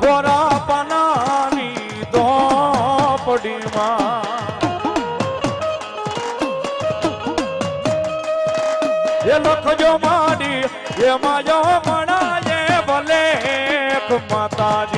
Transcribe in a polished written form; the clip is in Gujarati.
ગોરા પનાની ધોપડીમાં એ લખજો માડી એમાં જો મણાજે ભલે માતાજી